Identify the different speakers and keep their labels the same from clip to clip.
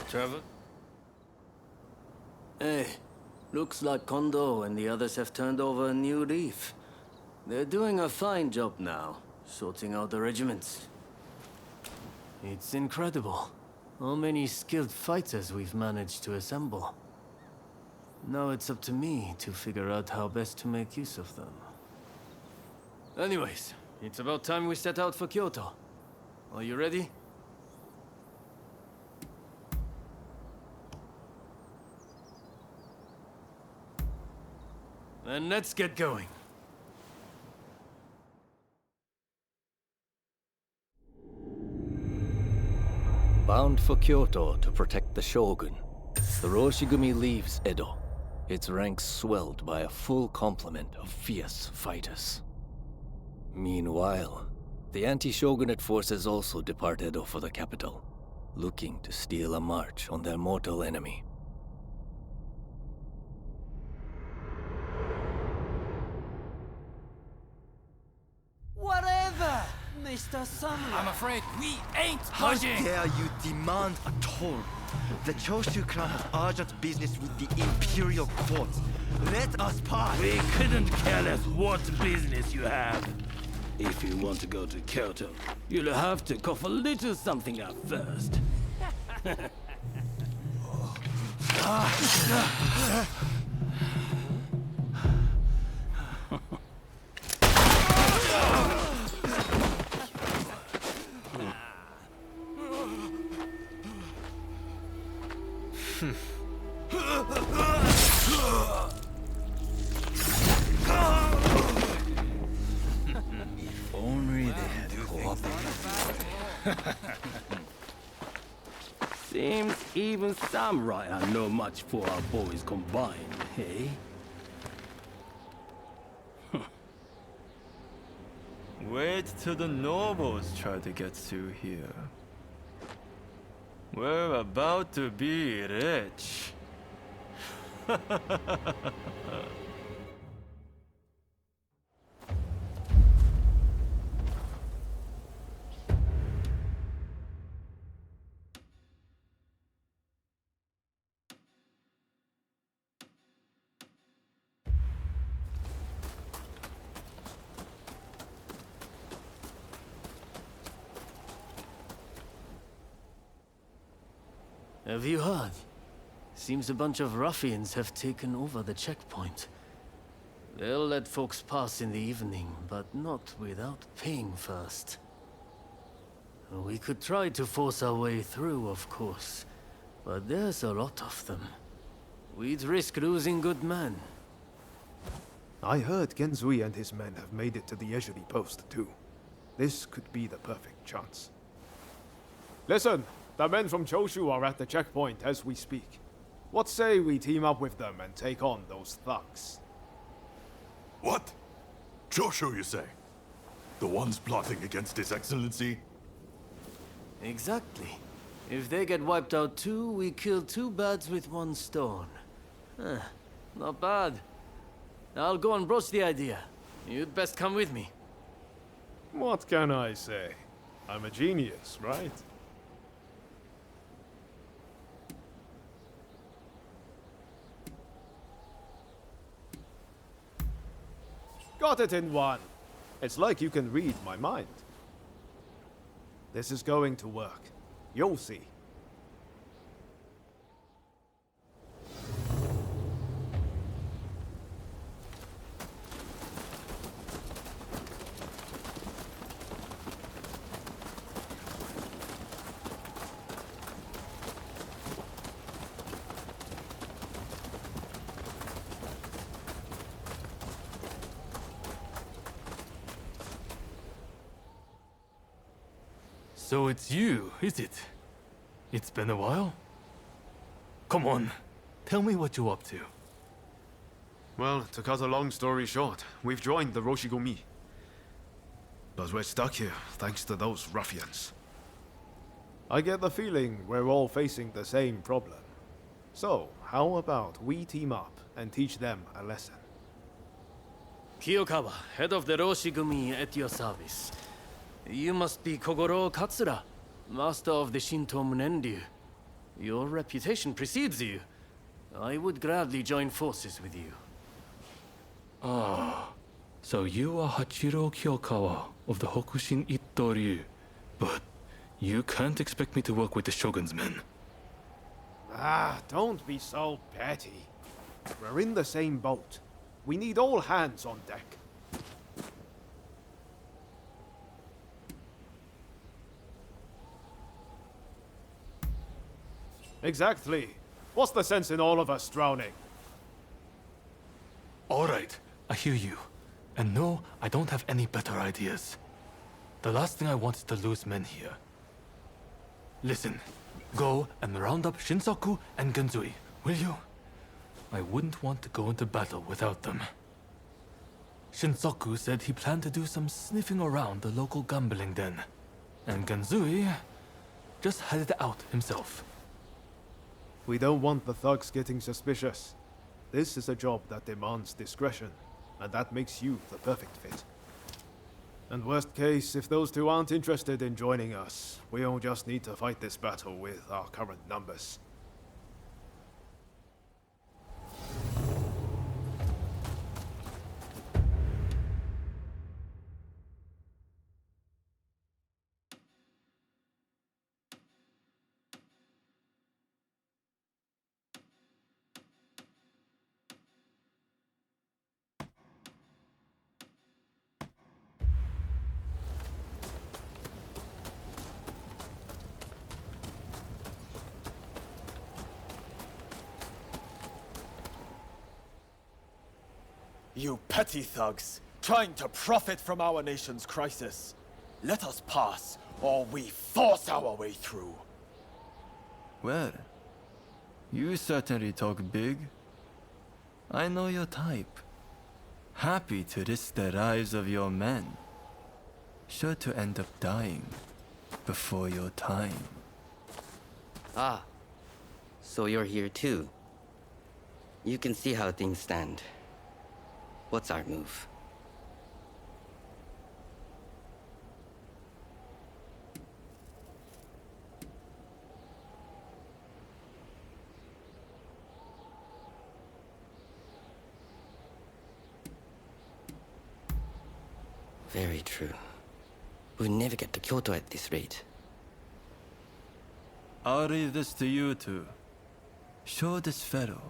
Speaker 1: Trevor?
Speaker 2: Hey, looks like Kondo and the others have turned over a new leaf. They're doing a fine job now, sorting out the regiments. It's incredible how many skilled fighters we've managed to assemble. Now it's up to me to figure out how best to make use of them. Anyways, it's about time we set out for Kyoto. Are you ready? Then let's get going.
Speaker 3: Bound for Kyoto to protect the Shogun, the Roshigumi leaves Edo, its ranks swelled by a full complement of fierce fighters. Meanwhile, the anti-shogunate forces also depart Edo for the capital, looking to steal a march on their mortal enemy.
Speaker 4: Whatever, Mr. Samurai.
Speaker 1: I'm afraid we ain't
Speaker 5: How
Speaker 1: budging!
Speaker 5: dare you demand a toll? The Choshu clan has urgent business with the Imperial Court. Let us pass!
Speaker 6: We couldn't care less what business you have. If you want to go to Kyoto, you'll have to cough a little something up first.
Speaker 5: Only they had cooperative.
Speaker 6: Seems even samurai are no match for our boys combined, hey?
Speaker 7: Wait till the nobles try to get through here. We're about to be rich.
Speaker 2: Have you heard? Seems a bunch of ruffians have taken over the checkpoint. They'll let folks pass in the evening, but not without paying first. We could try to force our way through, of course, but there's a lot of them. We'd risk losing good men.
Speaker 8: I heard Genzui and his men have made it to the Yejuri post, too. This could be the perfect chance. Listen! The men from Choshu are at the checkpoint as we speak. What say we team up with them and take on those thugs?
Speaker 9: What? Choshu, you say? The ones plotting against His Excellency?
Speaker 2: Exactly. If they get wiped out too, we kill two birds with one stone. Not bad. I'll go and broach the idea. You'd best come with me.
Speaker 8: What can I say? I'm a genius, right? Got it in one. It's like you can read my mind. This is going to work. You'll see.
Speaker 7: So it's you, is it? It's been a while? Come on, tell me what you're up to.
Speaker 8: Well, to cut a long story short, we've joined the Roshigumi. But we're stuck here, thanks to those ruffians. I get the feeling we're all facing the same problem. So, how about we team up and teach them a lesson?
Speaker 2: Kiyokawa, head of the Roshigumi, at your service. You must be Kogoro Katsura, master of the Shinto Munenryu. Your reputation precedes you. I would gladly join forces with you.
Speaker 7: Ah, so you are Hachiro Kyokawa of the Hokushin Itto Ryu. But you can't expect me to work with the Shogun's men.
Speaker 8: Ah, don't be so petty. We're in the same boat. We need all hands on deck. Exactly. What's the sense in all of us drowning?
Speaker 7: Alright, I hear you. And no, I don't have any better ideas. The last thing I want is to lose men here. Listen, go and round up Shinsaku and Genzui, will you? I wouldn't want to go into battle without them. Shinsaku said he planned to do some sniffing around the local gambling den. And Genzui just headed out himself.
Speaker 8: We don't want the thugs getting suspicious. This is a job that demands discretion, and that makes you the perfect fit. And worst case, if those two aren't interested in joining us, we'll just need to fight this battle with our current numbers.
Speaker 1: You petty thugs, trying to profit from our nation's crisis. Let us pass, or we force our way through.
Speaker 5: Well, you certainly talk big. I know your type. Happy to risk the lives of your men. Sure to end up dying before your time.
Speaker 10: Ah, so you're here too. You can see how things stand. What's our move? Very true. We'll never get to Kyoto at this rate.
Speaker 5: I'll leave this to you two. Show this fellow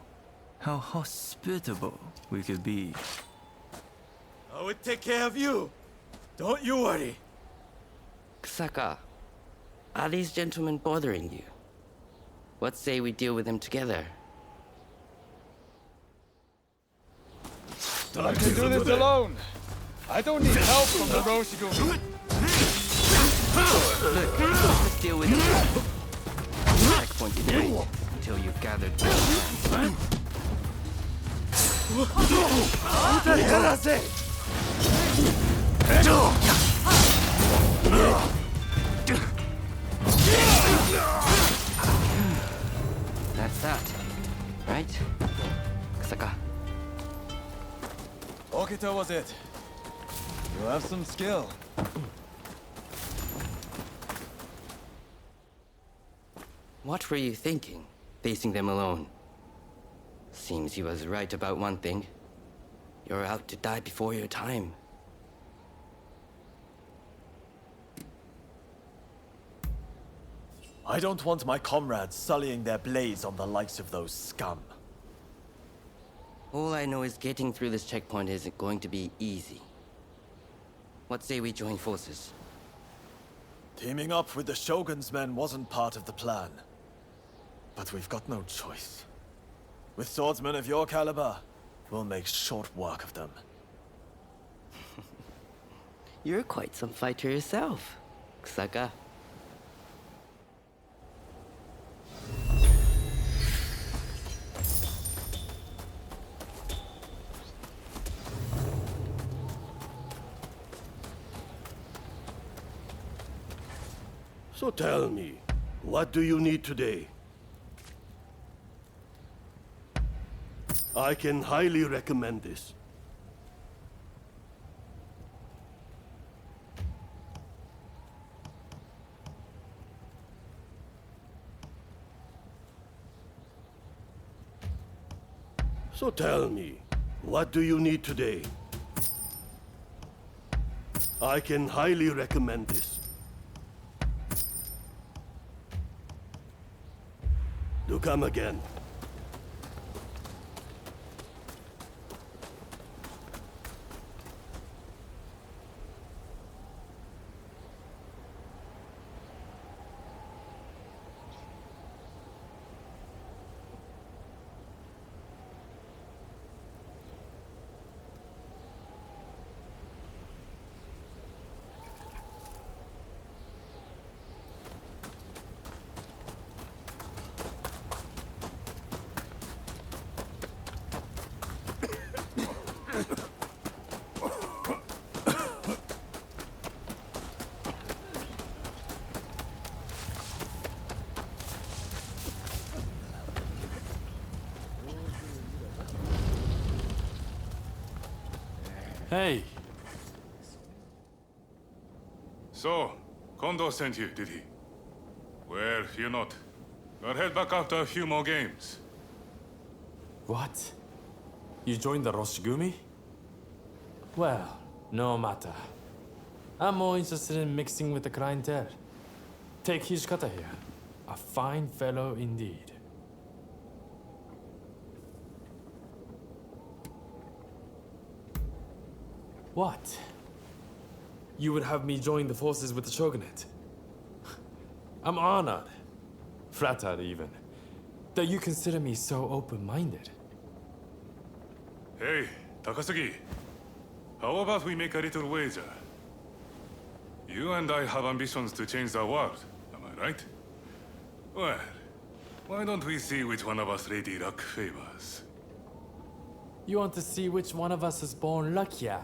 Speaker 5: how hospitable we could be.
Speaker 1: I would take care of you. Don't you worry.
Speaker 10: Kusaka, are these gentlemen bothering you? What say we deal with them together?
Speaker 11: I can do this alone. I don't need help from the Roshigumi.
Speaker 10: Look, let's deal with them. Checkpoint is wait until you've gathered all hands.
Speaker 1: What the hell is it?
Speaker 10: That's that, right? Kusaka.
Speaker 11: Okita was it. You have some skill.
Speaker 10: What were you thinking, facing them alone? Seems he was right about one thing. You're out to die before your time.
Speaker 1: I don't want my comrades sullying their blaze on the likes of those scum.
Speaker 10: All I know is getting through this checkpoint isn't going to be easy. What say we join forces?
Speaker 1: Teaming up with the Shogun's men wasn't part of the plan. But we've got no choice. With swordsmen of your caliber, we'll make short work of them.
Speaker 10: You're quite some fighter yourself, Kusaka.
Speaker 12: So tell me, what do you need today? I can highly recommend this. So tell me, what do you need today? I can highly recommend this. Do come again.
Speaker 7: Hey,
Speaker 13: So, Kondo sent you, did he? Well, fear not. I'll head back after a few more games.
Speaker 7: what? You joined the Roshigumi? Well, no matter. I'm more interested in mixing with the clientele. Take Hijikata here. A fine fellow indeed. What? You would have me join the forces with the shogunate? I'm honored, flattered even, that you consider me so open-minded.
Speaker 13: Hey, Takasugi. How about we make a little wager? You and I have ambitions to change the world, am I right? Well, why don't we see which one of us Lady Luck favors?
Speaker 7: You want to see which one of us is born luckier?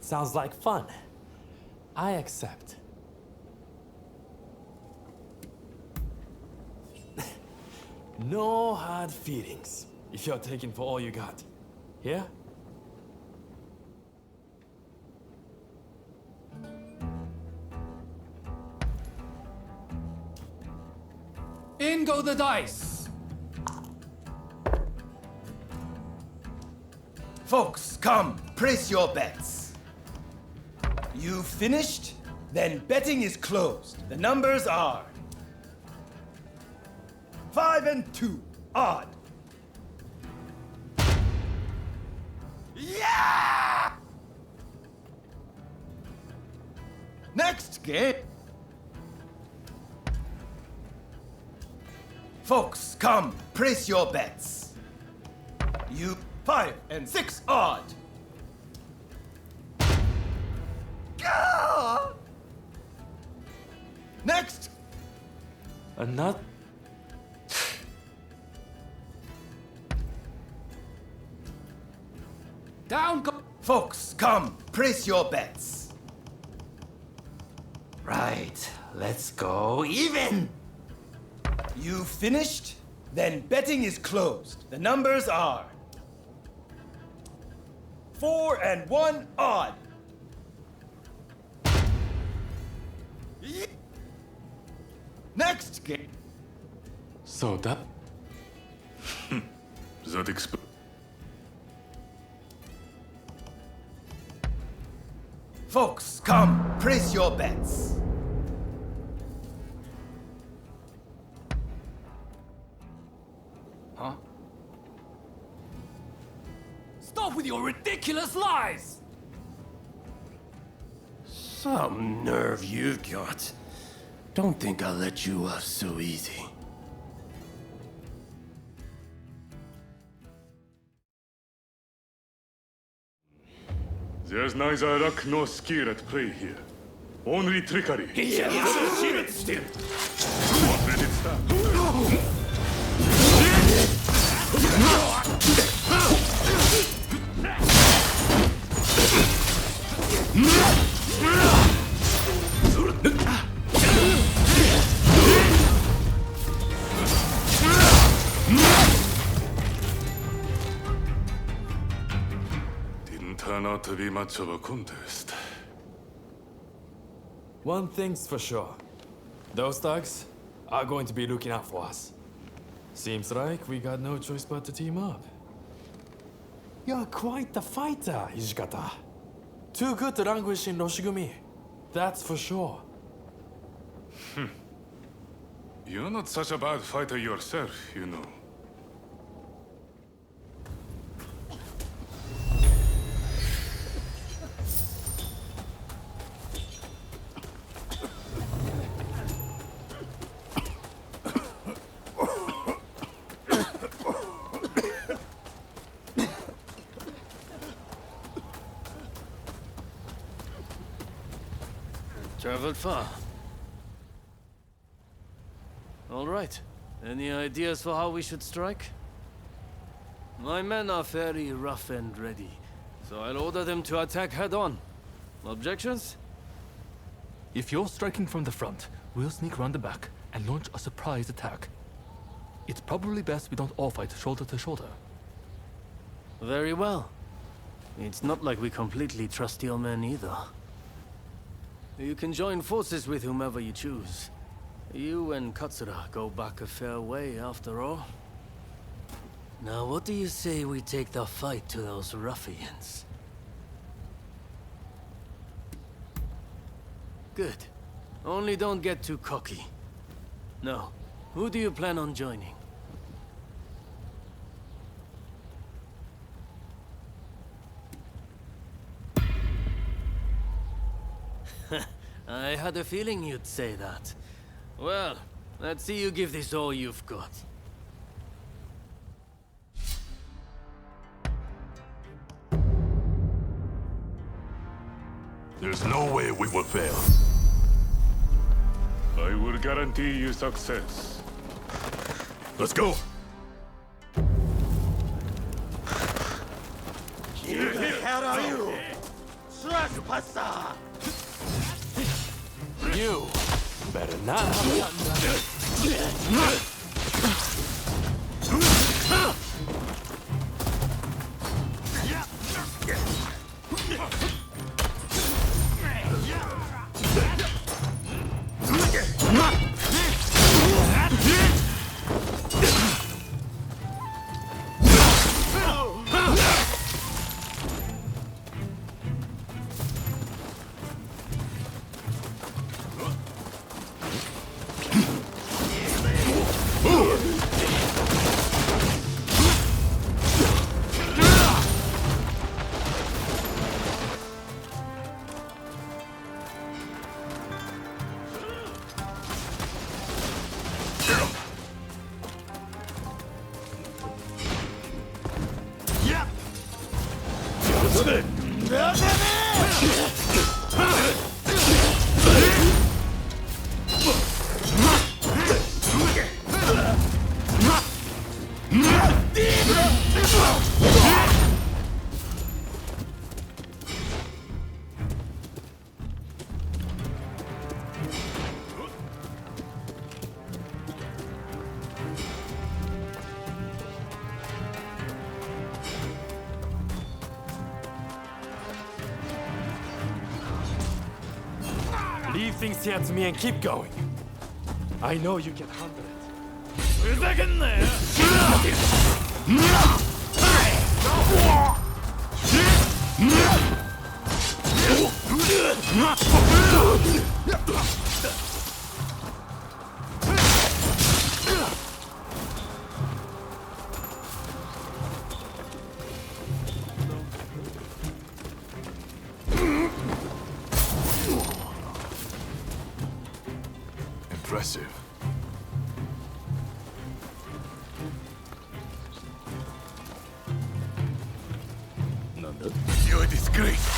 Speaker 7: Sounds like fun. I accept. No hard feelings, if you're taking for all you got. Yeah?
Speaker 11: In go the dice!
Speaker 14: Folks, come, place your bets. You finished? Then betting is closed. The numbers are 5 and 2, odd. Yeah! Next game. Folks, come, place your bets. You 5 and 6, odd. Gah! Next.
Speaker 7: A nut?
Speaker 11: Down go.
Speaker 14: Folks, come, place your bets.
Speaker 10: Right, let's go even.
Speaker 14: You finished? Then betting is closed. The numbers are 4 and 1, odd. Next game.
Speaker 7: So that...
Speaker 13: That exp...
Speaker 14: Folks, come, place your bets. Huh?
Speaker 11: Stop with your ridiculous lies!
Speaker 12: Some nerve you've got. Don't think I'll let you off so easy.
Speaker 13: There's neither luck nor skill at play here. Only trickery. What let it stand? Didn't turn out to be much of a contest.
Speaker 7: One thing's for sure. Those thugs are going to be looking out for us.
Speaker 15: Seems like we got no choice but to team up. You're quite the fighter, Hijikata. Too good to languish in Roshigumi. That's for sure.
Speaker 13: You're not such a bad fighter yourself, you know.
Speaker 2: Traveled far. All right. Any ideas for how we should strike? My men are very rough and ready, so I'll order them to attack head-on. Objections?
Speaker 7: If you're striking from the front, we'll sneak around the back and launch a surprise attack. It's probably best we don't all fight shoulder to shoulder.
Speaker 2: Very well. It's not like we completely trust your men either. You can join forces with whomever you choose. You and Katsura go back a fair way, after all. Now, what do you say we take the fight to those ruffians? Good. Only don't get too cocky. No. Who do you plan on joining? I had a feeling you'd say that. Well, let's see you give this all you've got.
Speaker 9: There's no way we will fail.
Speaker 13: I will guarantee you success.
Speaker 9: Let's go!
Speaker 12: Who the hell are you? Trespasser!
Speaker 15: You better not have gotten Leave things here to me and keep going. I know you can handle it. Who's that in there?
Speaker 9: Impressive. You're a disgrace.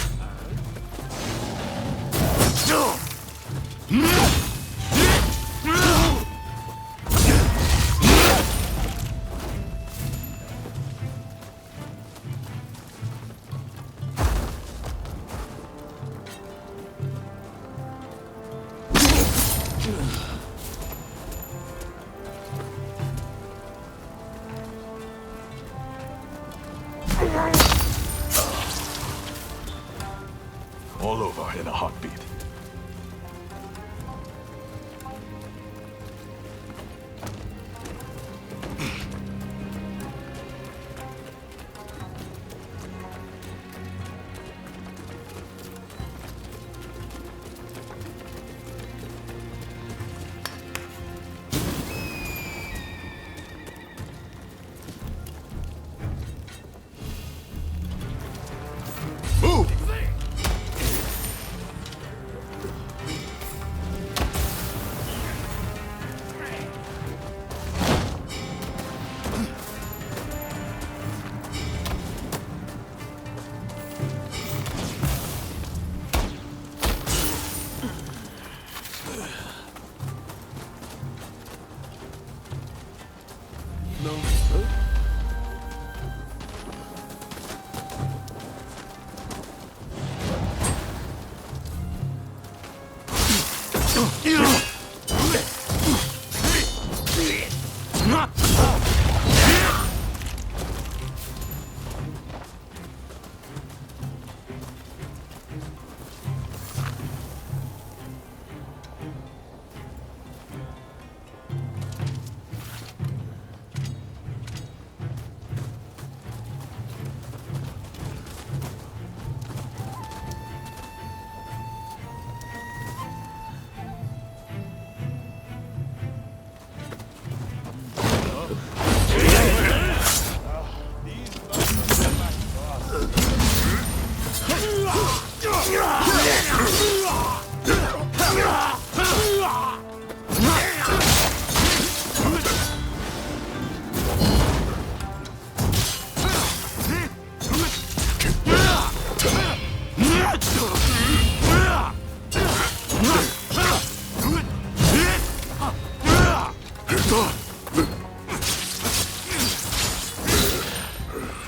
Speaker 9: All over in a heartbeat.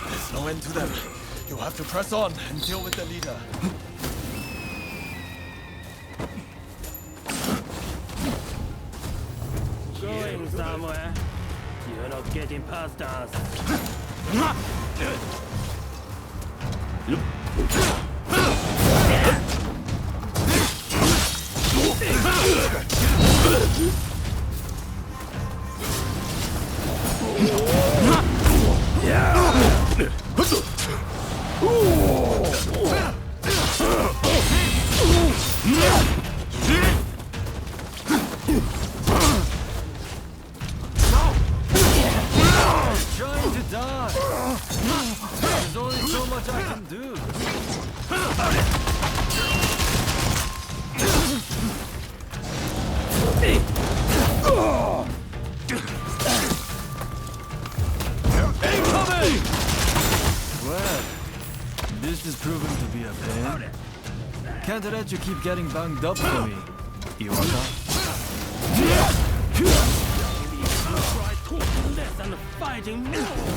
Speaker 1: There's no end to them. You have to press on and deal with the leader.
Speaker 6: Going somewhere. You're not getting past us.
Speaker 5: Trying to die. There's only so much I can do. Incoming! Well, this is proving to be a pain. Can't let you keep getting banged up for me, Iwata.
Speaker 6: Try talking less and fighting more.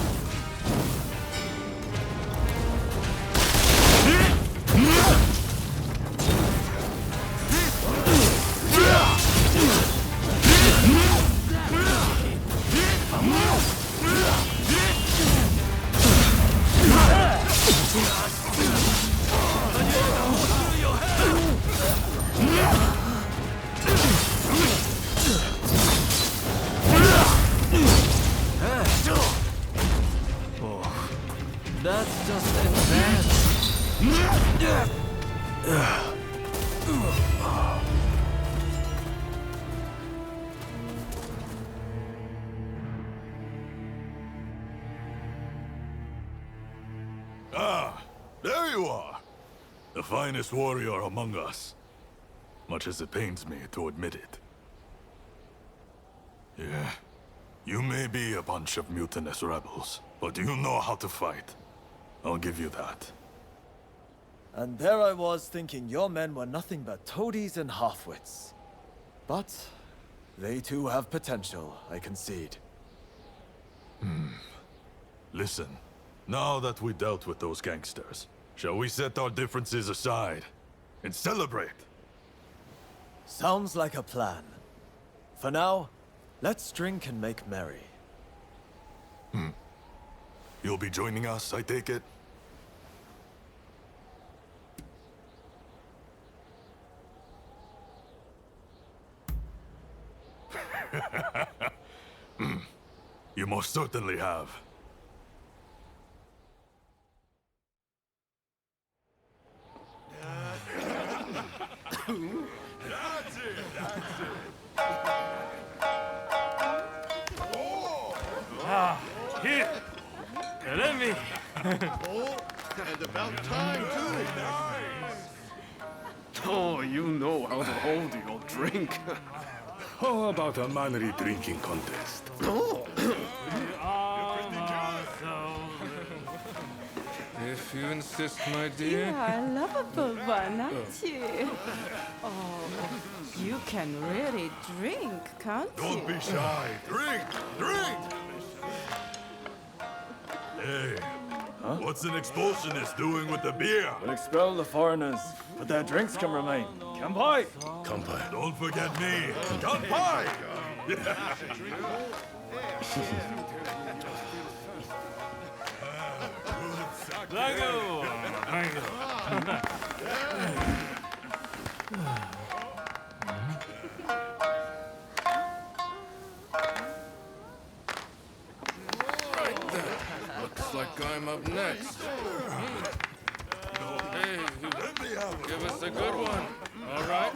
Speaker 5: That's just advanced.
Speaker 9: Ah, there you are. The finest warrior among us. Much as it pains me to admit it. Yeah, you may be a bunch of mutinous rebels, but you know how to fight. I'll give you that.
Speaker 1: And there I was thinking your men were nothing but toadies and halfwits. But they too have potential, I concede.
Speaker 9: Listen, now that we dealt with those gangsters, shall we set our differences aside and celebrate?
Speaker 1: Sounds like a plan. For now, let's drink and make merry.
Speaker 9: You'll be joining us, I take it? You most certainly have.
Speaker 13: Here! Let me!
Speaker 8: Oh, and about time, too. Oh, you know how to hold your drink.
Speaker 13: How about a manly drinking contest?
Speaker 7: If you insist, my dear.
Speaker 16: You are a lovable one, aren't you? Oh, you can really drink, can't you?
Speaker 9: Don't be shy. Drink! Drink! Hey, what's an expulsionist doing with the beer?
Speaker 1: We'll expel the foreigners, but their drinks can remain.
Speaker 11: Kanpai!
Speaker 9: Kanpai. Don't forget me. Kanpai!
Speaker 13: Thank you. Thank you.
Speaker 12: Right then. Looks like I'm up next. Hey, give us a good one. All right?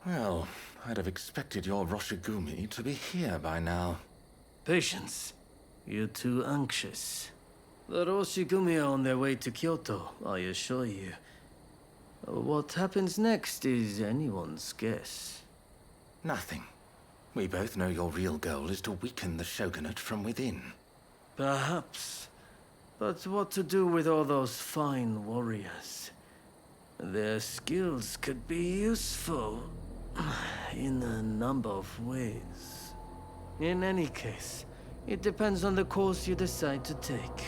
Speaker 17: Well, I'd have expected your Roshigumi to be here by now.
Speaker 2: Patience. You're too anxious. The Roshigumi are on their way to Kyoto, I assure you. What happens next is anyone's guess.
Speaker 17: Nothing. We both know your real goal is to weaken the shogunate from within.
Speaker 2: Perhaps. But what to do with all those fine warriors? Their skills could be useful in a number of ways. In any case, it depends on the course you decide to take.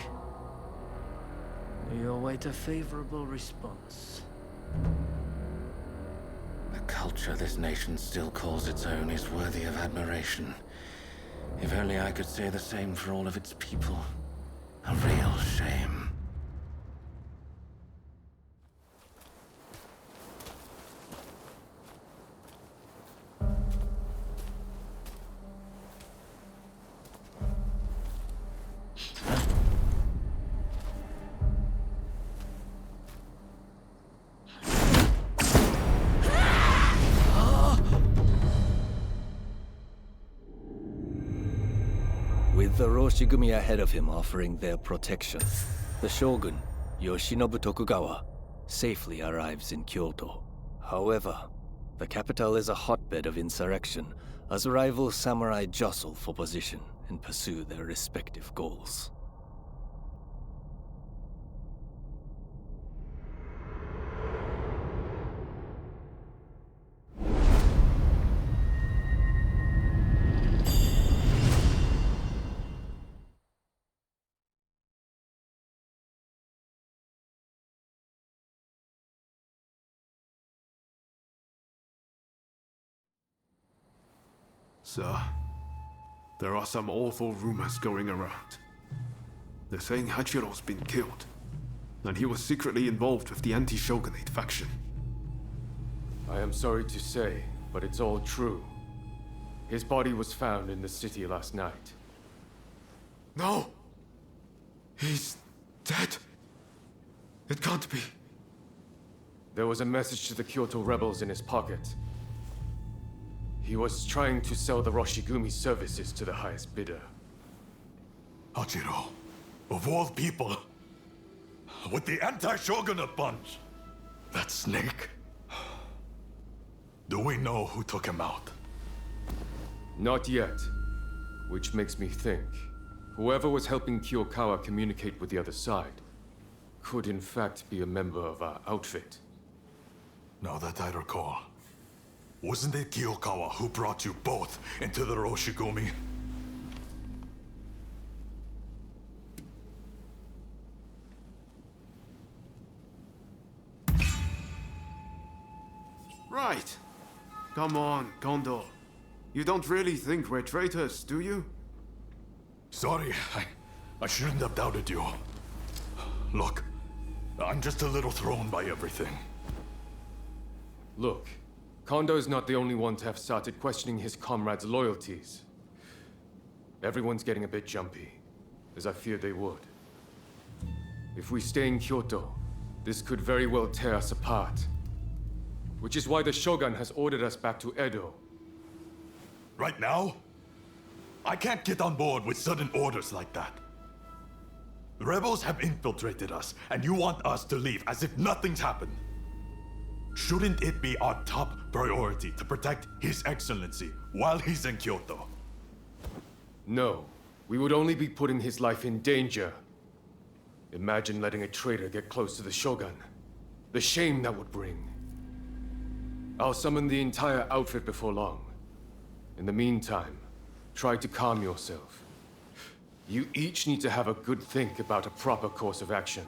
Speaker 2: We await a favorable response.
Speaker 17: The culture this nation still calls its own is worthy of admiration. If only I could say the same for all of its people. A real shame.
Speaker 3: With the Roshigumi ahead of him offering their protection, the shogun, Yoshinobu Tokugawa, safely arrives in Kyoto. However, the capital is a hotbed of insurrection as rival samurai jostle for position and pursue their respective goals.
Speaker 8: Sir, there are some awful rumors going around. They're saying Hachiro's been killed, and he was secretly involved with the anti-shogunate faction.
Speaker 18: I am sorry to say, but it's all true. His body was found in the city last night.
Speaker 8: No! He's dead. It can't be.
Speaker 18: There was a message to the Kyoto rebels in his pocket. He was trying to sell the Roshigumi services to the highest bidder.
Speaker 9: Hachiro, of all people, with the anti-shogunate bunch. That snake. Do we know who took him out?
Speaker 18: Not yet. Which makes me think, whoever was helping Kiyokawa communicate with the other side could in fact be a member of our outfit.
Speaker 9: Now that I recall, wasn't it Kiyokawa who brought you both into the Roshigumi?
Speaker 8: Right. Come on, Kondo. You don't really think we're traitors, do you?
Speaker 9: Sorry, I shouldn't have doubted you. Look, I'm just a little thrown by everything.
Speaker 18: Look, Kondo's not the only one to have started questioning his comrades' loyalties. Everyone's getting a bit jumpy, as I feared they would. If we stay in Kyoto, this could very well tear us apart. Which is why the Shogun has ordered us back to Edo.
Speaker 9: Right now? I can't get on board with sudden orders like that. The rebels have infiltrated us, and you want us to leave as if nothing's happened. Shouldn't it be our top priority to protect His Excellency while he's in Kyoto?
Speaker 18: No, we would only be putting his life in danger. Imagine letting a traitor get close to the Shogun. The shame that would bring. I'll summon the entire outfit before long. In the meantime, try to calm yourself. You each need to have a good think about a proper course of action.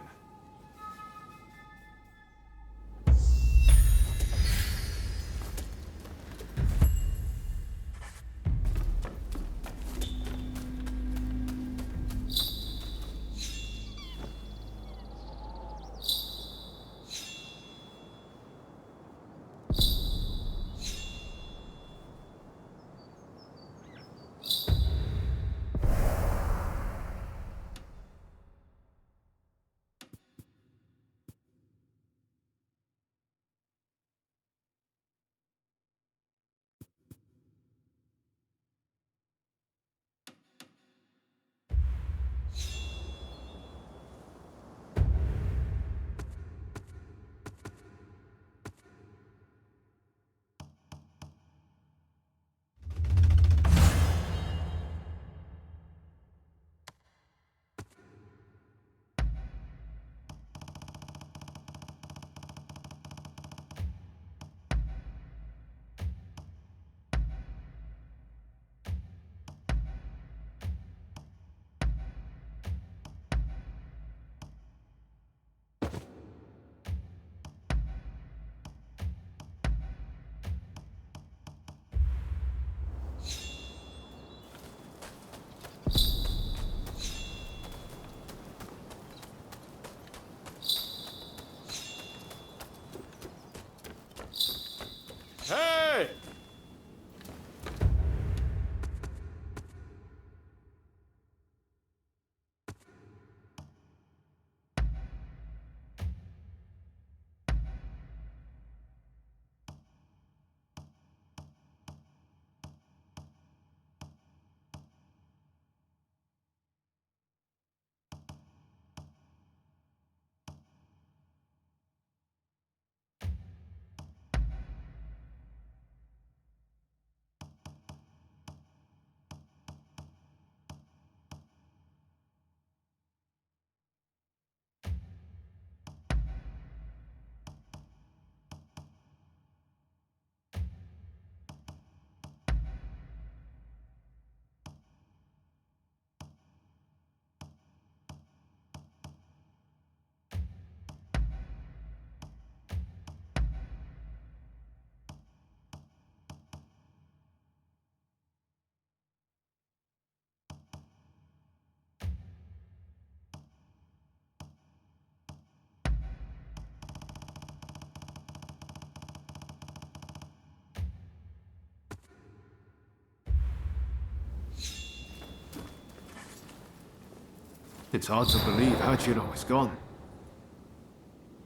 Speaker 8: It's hard to believe Hachiro is gone.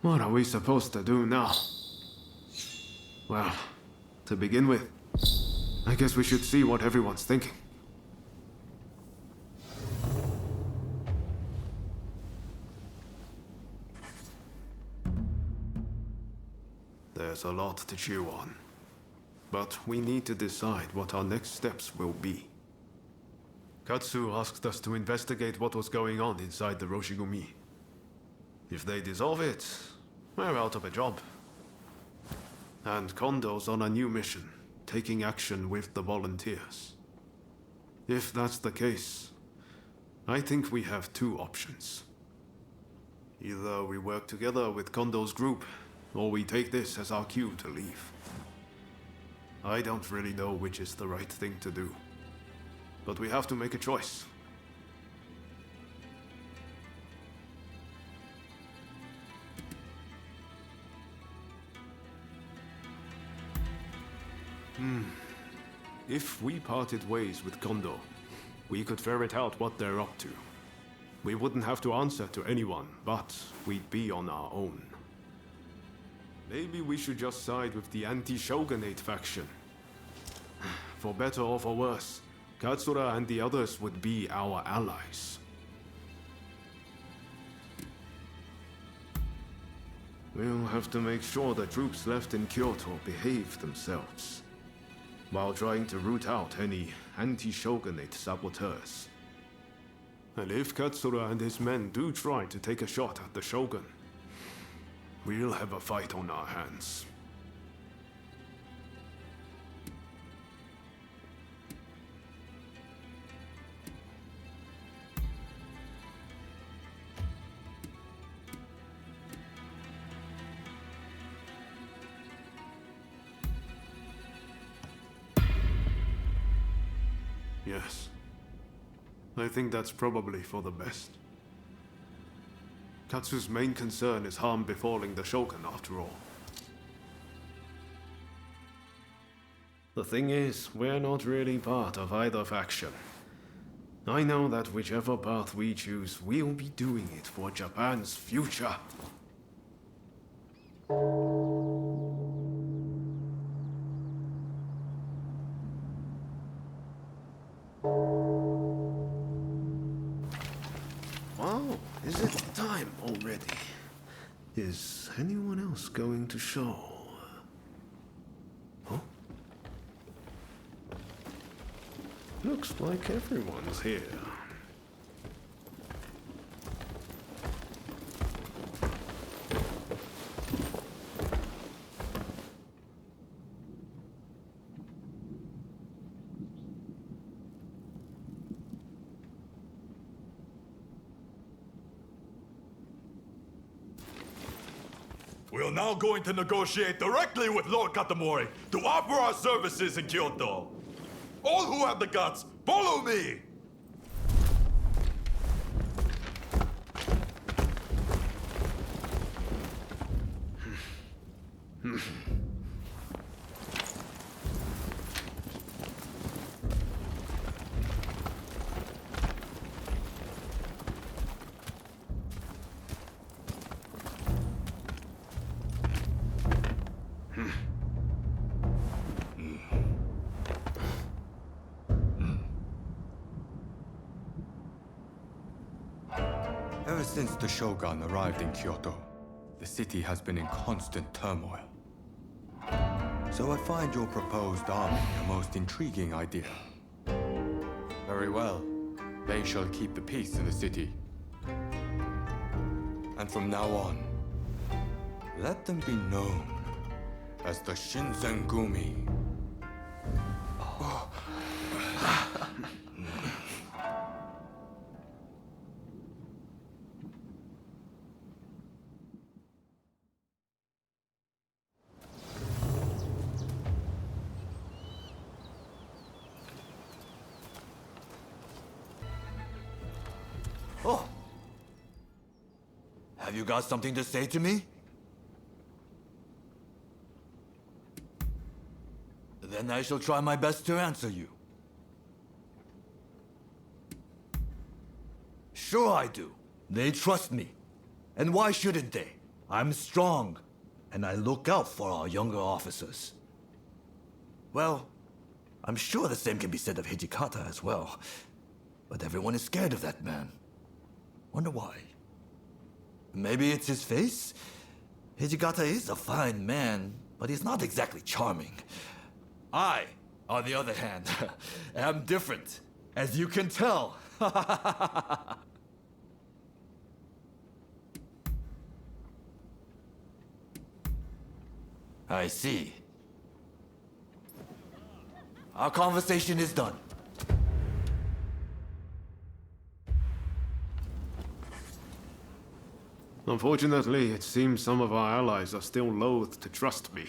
Speaker 8: What are we supposed to do now? Well, to begin with, I guess we should see what everyone's thinking. There's a lot to chew on. But we need to decide what our next steps will be. Katsu asked us to investigate what was going on inside the Roshigumi. If they dissolve it, we're out of a job. And Kondo's on a new mission, taking action with the volunteers. If that's the case, I think we have two options. Either we work together with Kondo's group, or we take this as our cue to leave. I don't really know which is the right thing to do, but we have to make a choice. If we parted ways with Kondo, we could ferret out what they're up to. We wouldn't have to answer to anyone, but we'd be on our own. Maybe we should just side with the anti-shogunate faction. For better or for worse, Katsura and the others would be our allies. We'll have to make sure the troops left in Kyoto behave themselves, while trying to root out any anti-shogunate saboteurs. And if Katsura and his men do try to take a shot at the shogun, we'll have a fight on our hands. Yes. I think that's probably for the best. Katsu's main concern is harm befalling the Shogun, after all. The thing is, we're not really part of either faction. I know that whichever path we choose, we'll be doing it for Japan's future. Wow, is it time already? Is anyone else going to show? Huh? Looks like everyone's here.
Speaker 9: We are now going to negotiate directly with Lord Katamori to offer our services in Kyoto. All who have the guts, follow me!
Speaker 19: Ever since the Shogun arrived in Kyoto, the city has been in constant turmoil. So I find your proposed army a most intriguing idea. Very well. They shall keep the peace in the city. And from now on, let them be known as the Shinsengumi.
Speaker 9: Oh! Have you got something to say to me? Then I shall try my best to answer you. Sure I do.
Speaker 20: They trust me. And why shouldn't they? I'm strong, and I look out for our younger officers. Well, I'm sure the same can be said of Hijikata as well. But everyone is scared of that man. Wonder why? Maybe it's his face? Hijikata is a fine man, but he's not exactly charming. I, on the other hand, am different, as you can tell. I see. Our conversation is done.
Speaker 8: Unfortunately, it seems some of our allies are still loath to trust me.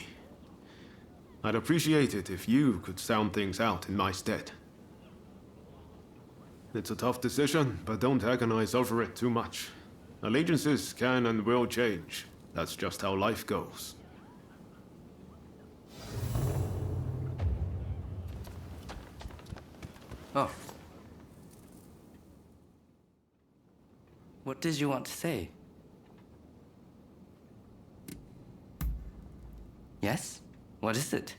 Speaker 8: I'd appreciate it if you could sound things out in my stead. It's a tough decision, but don't agonize over it too much. Allegiances can and will change. That's just how life goes.
Speaker 10: Oh. What did you want to say? Yes? What is it?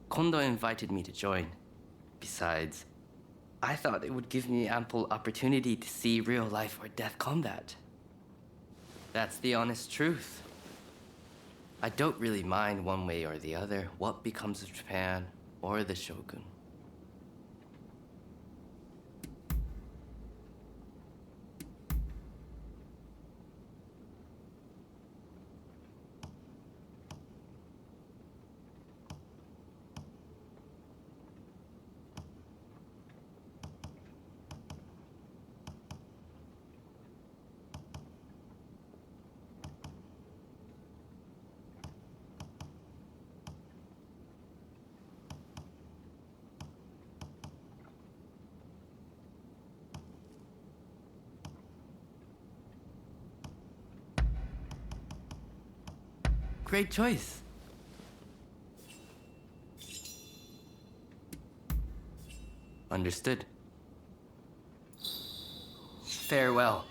Speaker 10: Kondo invited me to join. Besides, I thought it would give me ample opportunity to see real life or death combat. That's the honest truth. I don't really mind one way or the other what becomes of Japan or the Shogun. Great choice. Understood. Farewell.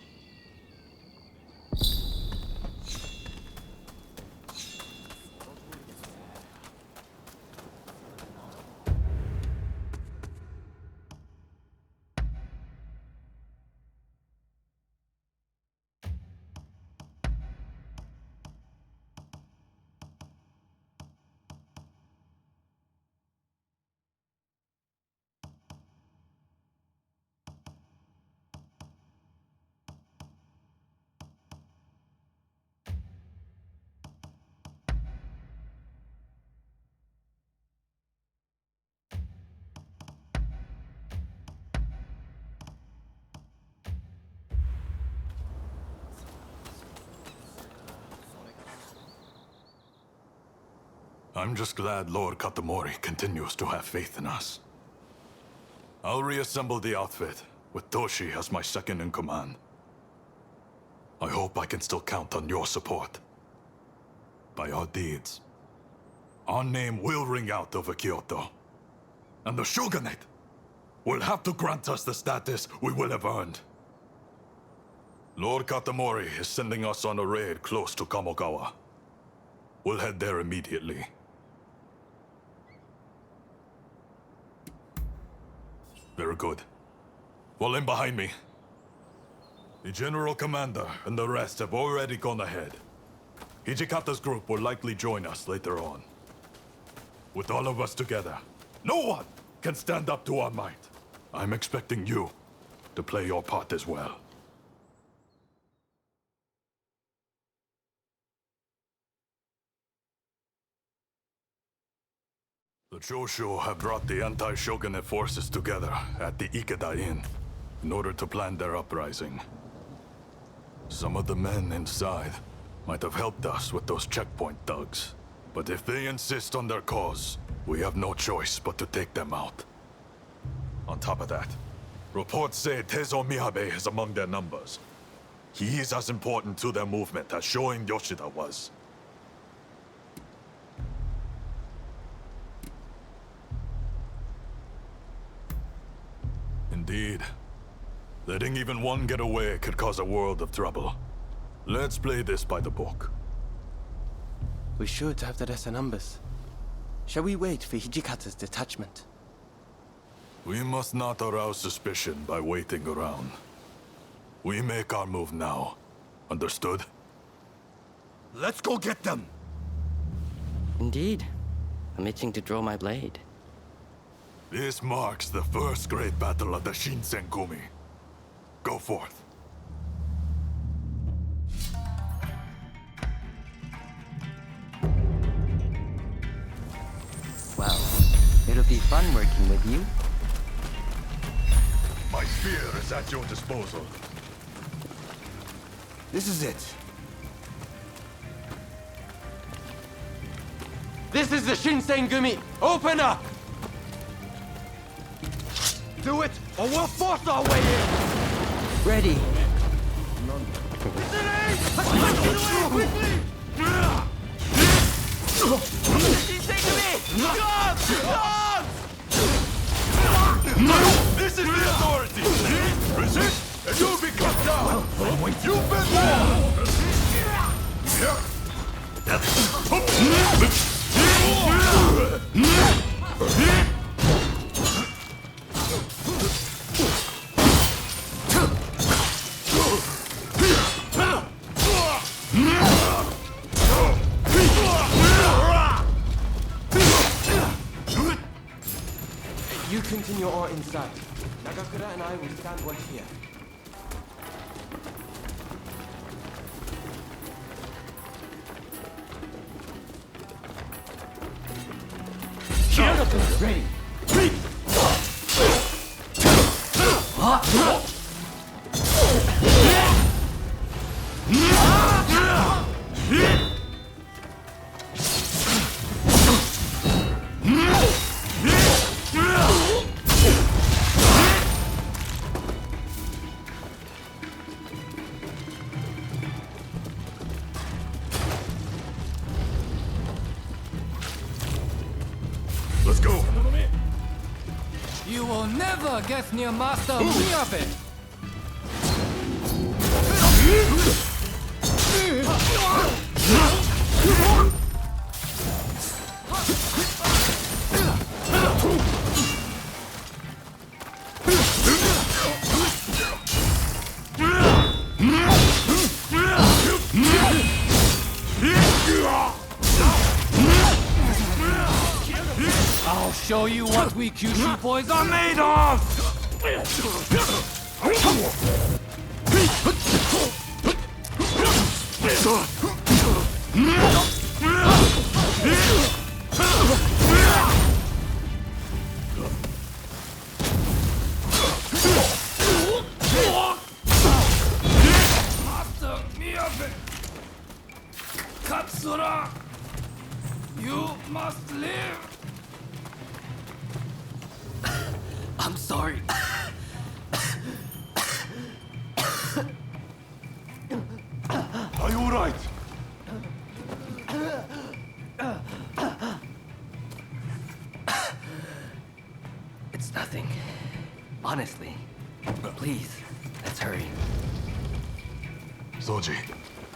Speaker 9: I'm just glad Lord Katamori continues to have faith in us. I'll reassemble the outfit, with Toshi as my second in command. I hope I can still count on your support. By our deeds, our name will ring out over Kyoto. And the Shogunate will have to grant us the status we will have earned. Lord Katamori is sending us on a raid close to Kamogawa. We'll head there immediately. Very good. Fall in behind me. The General Commander and the rest have already gone ahead. Hijikata's group will likely join us later on. With all of us together, no one can stand up to our might. I'm expecting you to play your part as well. The Choshu have brought the anti-shogunate forces together at the Ikeda Inn in order to plan their uprising. Some of the men inside might have helped us with those checkpoint thugs. But if they insist on their cause, we have no choice but to take them out. On top of that, reports say Tezo Miyabe is among their numbers. He is as important to their movement as Shoin Yoshida was. Indeed, Even one getaway could cause a world of trouble. Let's play this by the book.
Speaker 21: We should have the lesser numbers. Shall we wait for Hijikata's detachment?
Speaker 9: We must not arouse suspicion by waiting around. We make our move now. Understood?
Speaker 20: Let's go get them!
Speaker 10: Indeed. I'm itching to draw my blade.
Speaker 9: This marks the first great battle of the Shinsengumi. Go forth.
Speaker 10: Well, it'll be fun working with you.
Speaker 9: My spear is at your disposal.
Speaker 20: This is it.
Speaker 21: This is the Shinsengumi! Open up!
Speaker 20: Do it, or we'll force our way in!
Speaker 10: Ready.
Speaker 9: This is the authority! Resist, and you'll be cut down! You've been warned!
Speaker 21: You continue on inside. Nagakura and I will stand one here. Ready.
Speaker 9: Let's go!
Speaker 11: You will never get near Master Miyabe! I'll show you what we Kyushu boys are made of! Master Miyabe! Katsura! You must live!
Speaker 10: I'm sorry.
Speaker 9: Are you alright?
Speaker 10: It's nothing. Honestly. Please, let's hurry.
Speaker 9: Soji,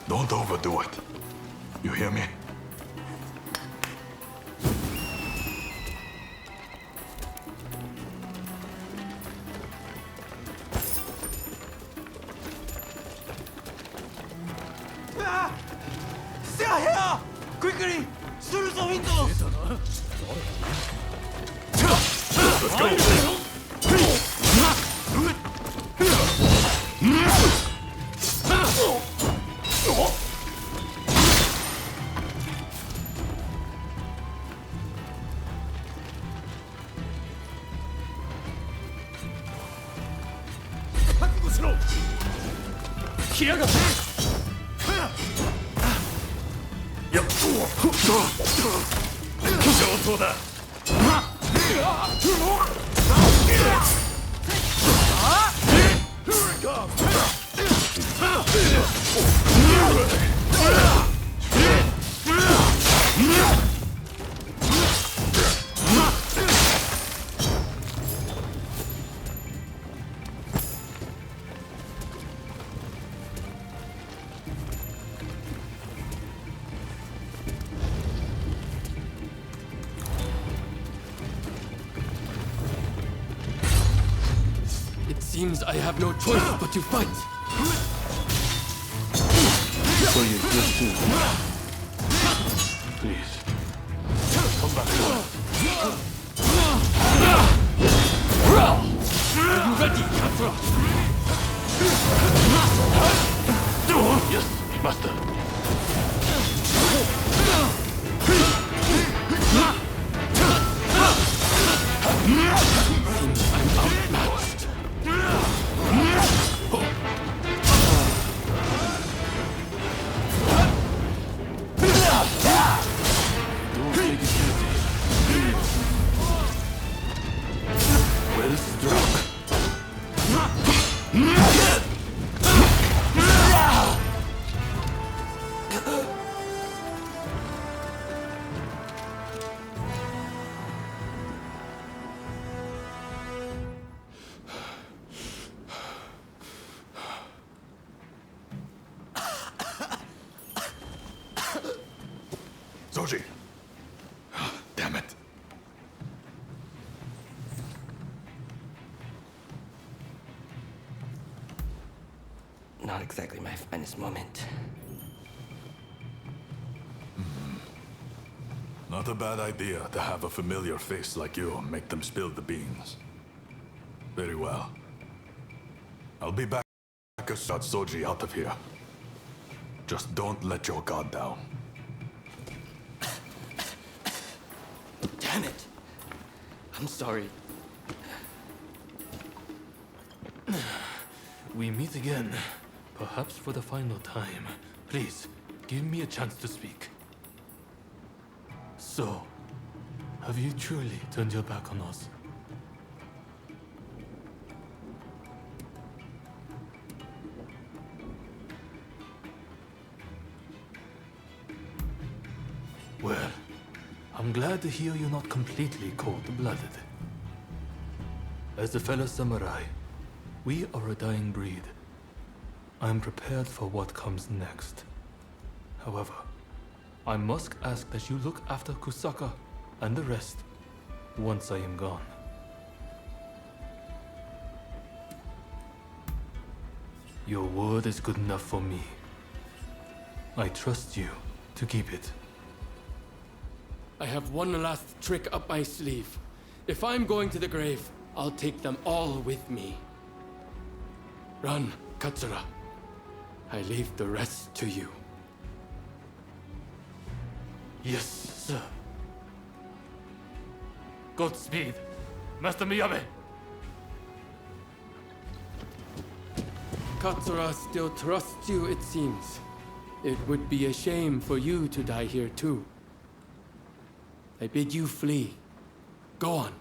Speaker 9: don't overdo it. You hear me?
Speaker 20: Still here! Quickly! Through the windows!
Speaker 9: Let's go!
Speaker 18: seems I have no choice but to fight.
Speaker 13: For your good too. Please. Come back.
Speaker 18: Are you ready, Katsura?
Speaker 13: Yes, master.
Speaker 18: Seems I'm outmatched.
Speaker 13: Don't take it easy. Well struck.
Speaker 9: Zoji! Damn it.
Speaker 10: Not exactly my finest moment.
Speaker 9: Not a bad idea to have a familiar face like you make them spill the beans. Very well. I'll be back to start Soji out of here. Just don't let your guard down.
Speaker 10: Damn it! I'm sorry.
Speaker 7: We meet again, perhaps for the final time. Please, give me a chance to speak. So, have you truly turned your back on us? Well, I'm glad to hear you're not completely cold-blooded. As a fellow samurai, we are a dying breed. I'm prepared for what comes next. However, I must ask that you look after Kusaka and the rest once I am gone. Your word is good enough for me. I trust you to keep it.
Speaker 18: I have one last trick up my sleeve. If I'm going to the grave, I'll take them all with me. Run, Katsura. I leave the rest to you.
Speaker 7: Yes, sir. Godspeed, Master Miyabe.
Speaker 18: Katsura still trusts you, it seems. It would be a shame for you to die here too. I bid you flee. Go on.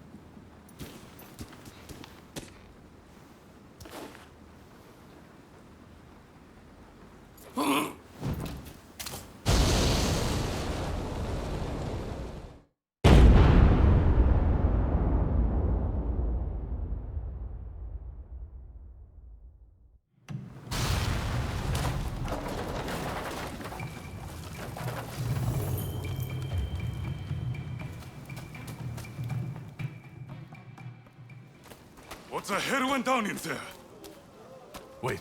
Speaker 13: What the hell went down in there?
Speaker 9: Wait.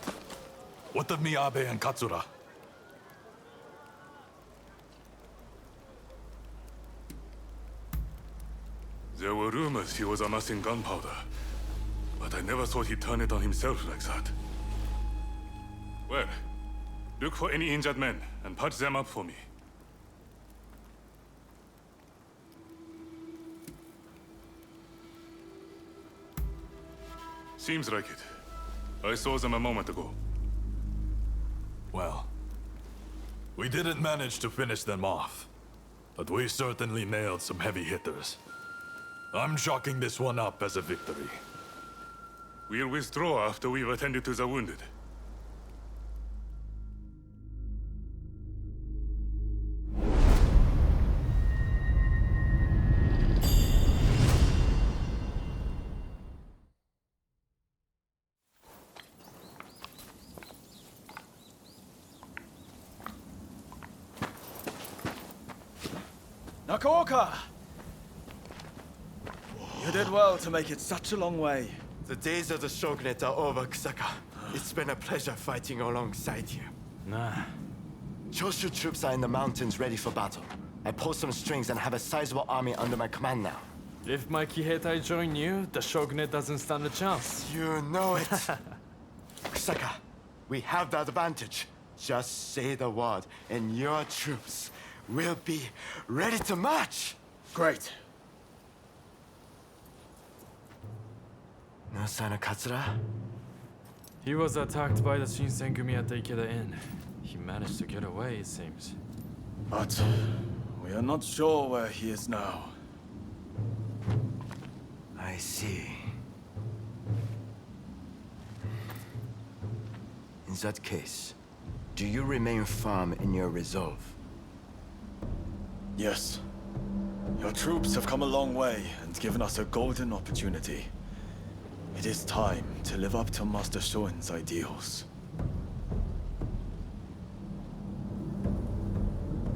Speaker 9: What of Miyabe and Katsura?
Speaker 13: There were rumors he was amassing gunpowder, but I never thought he'd turn it on himself like that. Well, look for any injured men and patch them up for me. Seems like it. I saw them a moment ago.
Speaker 9: Well, we didn't manage to finish them off, but we certainly nailed some heavy hitters. I'm chalking this one up as a victory.
Speaker 13: We'll withdraw after we've attended to the wounded.
Speaker 1: Nakaoka! You did well to make it such a long way.
Speaker 4: The days of the shogunate are over, Kusaka. It's been a pleasure fighting alongside you.
Speaker 15: Nah.
Speaker 4: Choshu troops are in the mountains ready for battle. I pulled some strings and have a sizable army under my command now.
Speaker 15: If my Kiheitai join you, the shogunate doesn't stand a chance.
Speaker 4: You know it. Kusaka, we have the advantage. Just say the word, and your troops will be ready to march.
Speaker 1: Great.
Speaker 4: No sign of Katsura?
Speaker 15: He was attacked by the Shinsengumi at the Ikeda Inn. He managed to get away, it seems.
Speaker 1: But we are not sure where he is now.
Speaker 4: I see. In that case, do you remain firm in your resolve?
Speaker 1: Yes. Your troops have come a long way and given us a golden opportunity. It is time to live up to Master Shoin's ideals.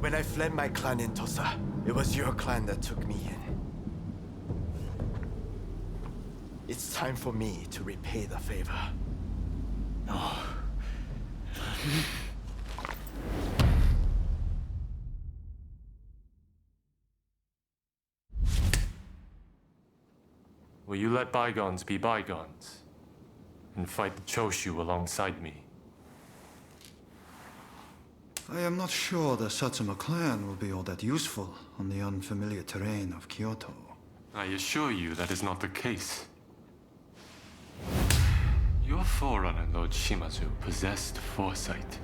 Speaker 4: When I fled my clan in Tosa, it was your clan that took me in. It's time for me to repay the favor.
Speaker 1: Oh.
Speaker 7: Will you let bygones be bygones and fight the Choshu alongside me?
Speaker 22: I am not sure the Satsuma clan will be all that useful on the unfamiliar terrain of Kyoto.
Speaker 7: I assure you that is not the case. Your forerunner, Lord Shimazu, possessed foresight.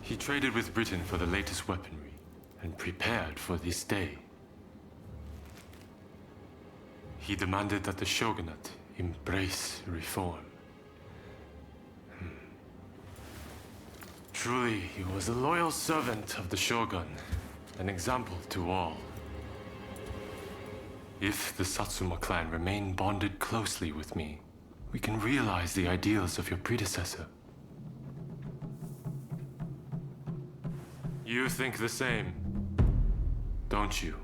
Speaker 7: He traded with Britain for the latest weaponry and prepared for this day. He demanded that the shogunate embrace reform. Truly, he was a loyal servant of the shogun, an example to all. If the Satsuma clan remain bonded closely with me, we can realize the ideals of your predecessor. You think the same, don't you?